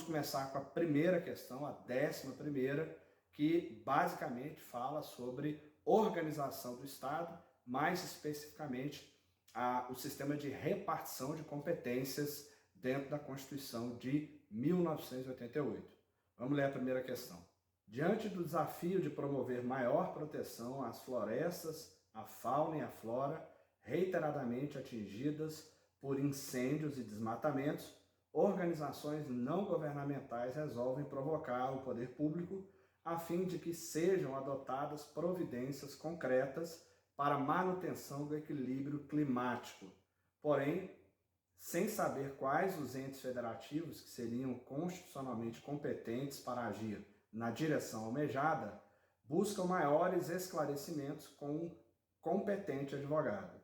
começar com a primeira questão, a 11ª, que basicamente fala sobre organização do Estado, mais especificamente o sistema de repartição de competências dentro da Constituição de 1988. Vamos ler a primeira questão. Diante do desafio de promover maior proteção às florestas, à fauna e à flora, reiteradamente atingidas por incêndios e desmatamentos, organizações não governamentais resolvem provocar o poder público a fim de que sejam adotadas providências concretas para a manutenção do equilíbrio climático. Porém, sem saber quais os entes federativos que seriam constitucionalmente competentes para agir na direção almejada, buscam maiores esclarecimentos com um competente advogado.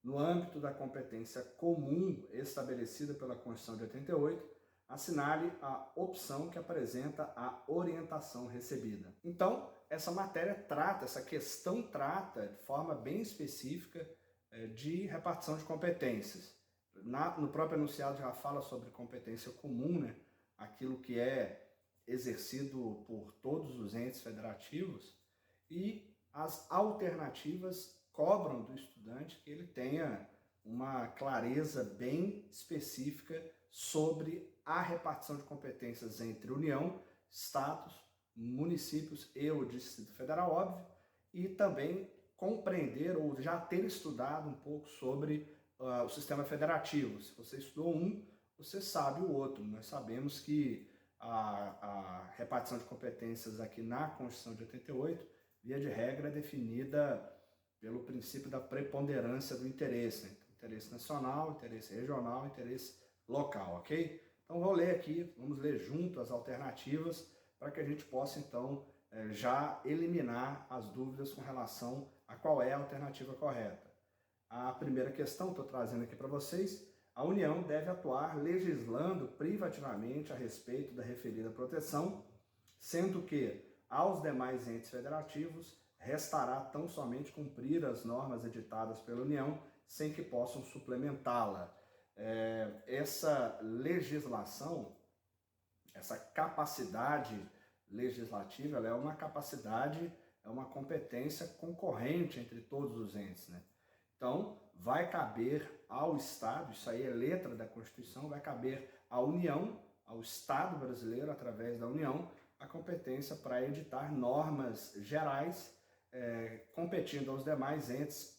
No âmbito da competência comum estabelecida pela Constituição de 88, assinale a opção que apresenta a orientação recebida. Então, essa questão trata de forma bem específica de repartição de competências. No próprio enunciado já fala sobre competência comum, né? Aquilo que é exercido por todos os entes federativos, e as alternativas cobram do estudante que ele tenha uma clareza bem específica sobre a repartição de competências entre União, Estados, municípios e o Distrito Federal, óbvio, e também compreender ou já ter estudado um pouco sobre o sistema federativo. Se você estudou um, você sabe o outro. Nós sabemos que a repartição de competências aqui na Constituição de 88, via de regra, é definida pelo princípio da preponderância do interesse, né? Interesse nacional, interesse regional, interesse local, ok? Então vou ler aqui, vamos ler junto as alternativas para que a gente possa então já eliminar as dúvidas com relação a qual é a alternativa correta. A primeira questão, estou trazendo aqui para vocês: a União deve atuar legislando privativamente a respeito da referida proteção, sendo que aos demais entes federativos restará tão somente cumprir as normas editadas pela União, sem que possam suplementá-la. Essa legislação, essa capacidade legislativa, ela é uma capacidade, é uma competência concorrente entre todos os entes, né? Então, vai caber ao Estado, isso aí é letra da Constituição, vai caber à União, ao Estado brasileiro, através da União, a competência para editar normas gerais, competindo aos demais entes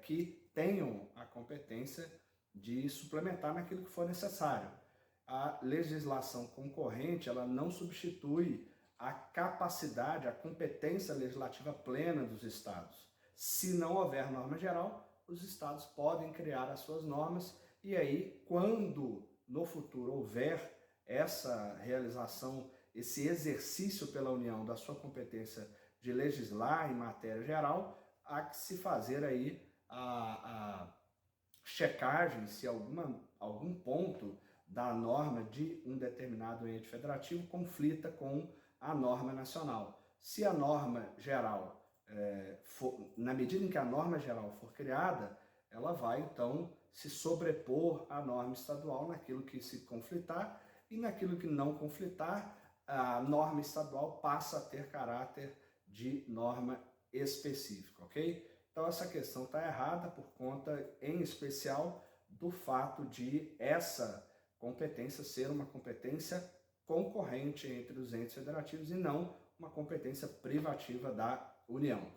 que tenham a competência de suplementar naquilo que for necessário. A legislação concorrente, ela não substitui a capacidade, a competência legislativa plena dos estados. Se não houver norma geral, os estados podem criar as suas normas, e aí, quando no futuro houver essa realização, esse exercício pela União da sua competência de legislar em matéria geral, há que se fazer aí a checagem se algum ponto da norma de um determinado ente federativo conflita com a norma nacional. Se a norma geral na medida em que a norma geral for criada, ela vai então se sobrepor à norma estadual naquilo que se conflitar, e naquilo que não conflitar, a norma estadual passa a ter caráter de norma específica, ok? Então essa questão está errada por conta, em especial, do fato de essa competência ser uma competência concorrente entre os entes federativos e não uma competência privativa da União.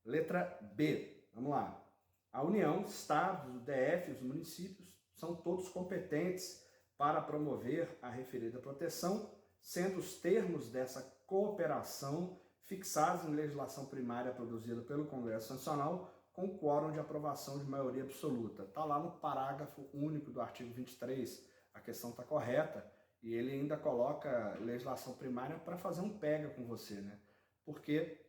Letra B, vamos lá. A União, Estados, o DF e os municípios são todos competentes para promover a referida proteção, sendo os termos dessa cooperação fixados em legislação primária produzida pelo Congresso Nacional com quórum de aprovação de maioria absoluta. Está lá no parágrafo único do artigo 23, a questão está correta, e ele ainda coloca legislação primária para fazer um pega com você, né? Porque,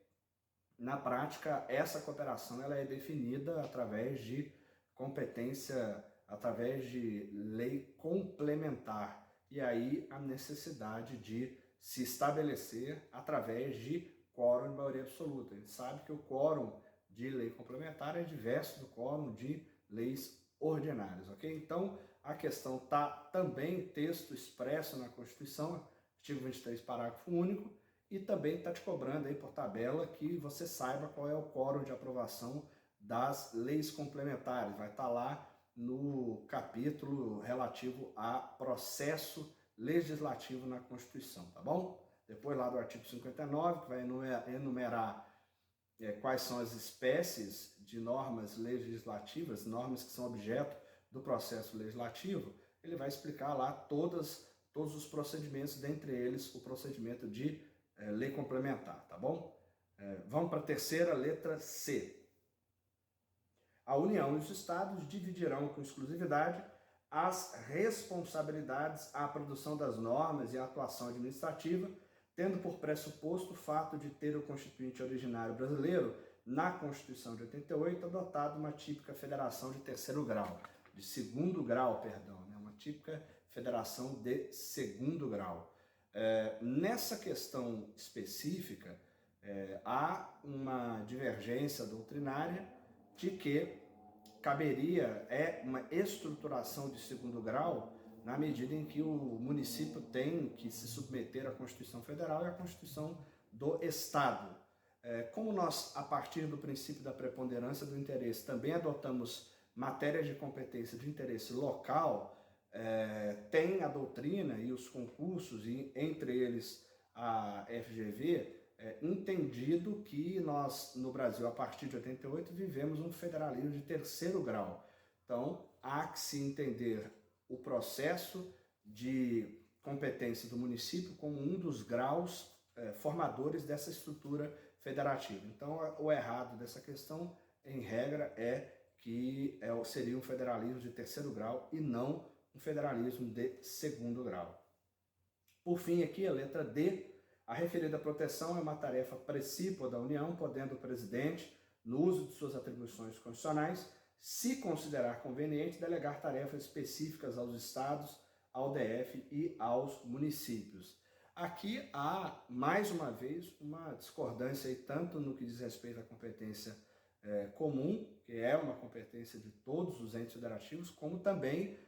na prática, essa cooperação ela é definida através de competência, através de lei complementar, e aí a necessidade de se estabelecer através de quórum de maioria absoluta. A gente sabe que o quórum de lei complementar é diverso do quórum de leis ordinárias, ok? Então, a questão está também texto expresso na Constituição, artigo 23, parágrafo único, e também está te cobrando aí por tabela que você saiba qual é o quórum de aprovação das leis complementares. Vai estar lá no capítulo relativo a processo legislativo na Constituição, tá bom? Depois lá do artigo 59, que vai enumerar quais são as espécies de normas legislativas, normas que são objeto do processo legislativo, ele vai explicar lá todos os procedimentos, dentre eles o procedimento de lei complementar, tá bom? Vamos para a terceira, letra C. A União e os Estados dividirão com exclusividade as responsabilidades à produção das normas e à atuação administrativa, tendo por pressuposto o fato de ter o Constituinte originário brasileiro, na Constituição de 88, adotado uma típica federação de terceiro grau, de segundo grau, perdão, né? Uma típica federação de segundo grau. Nessa questão específica, há uma divergência doutrinária de que caberia uma estruturação de segundo grau na medida em que o município tem que se submeter à Constituição Federal e à Constituição do Estado. Como nós, a partir do princípio da preponderância do interesse, também adotamos matérias de competência de interesse local, tem a doutrina e os concursos, e entre eles a FGV, entendido que nós, no Brasil, a partir de 88, vivemos um federalismo de terceiro grau. Então, há que se entender o processo de competência do município como um dos graus formadores dessa estrutura federativa. Então, o errado dessa questão, em regra, é que seria um federalismo de terceiro grau e não um federalismo de segundo grau. Por fim, aqui a letra D. A referida proteção é uma tarefa precípua da União, podendo o presidente, no uso de suas atribuições constitucionais, se considerar conveniente, delegar tarefas específicas aos estados, ao DF e aos municípios. Aqui há, mais uma vez, uma discordância aí, tanto no que diz respeito à competência comum, que é uma competência de todos os entes federativos, como também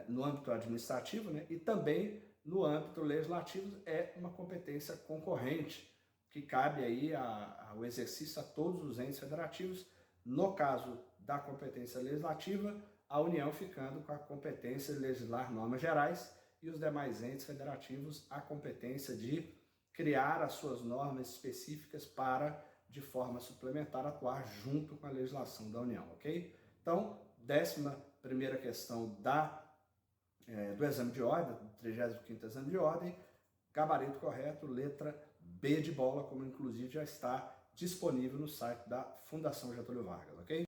no âmbito administrativo, né, e também no âmbito legislativo é uma competência concorrente, que cabe aí ao exercício a todos os entes federativos. No caso da competência legislativa, a União ficando com a competência de legislar normas gerais e os demais entes federativos a competência de criar as suas normas específicas para, de forma suplementar, atuar junto com a legislação da União, ok? Então, 11ª questão do exame de ordem, do 35º exame de ordem, gabarito correto, letra B de bola, como inclusive já está disponível no site da Fundação Getúlio Vargas, ok?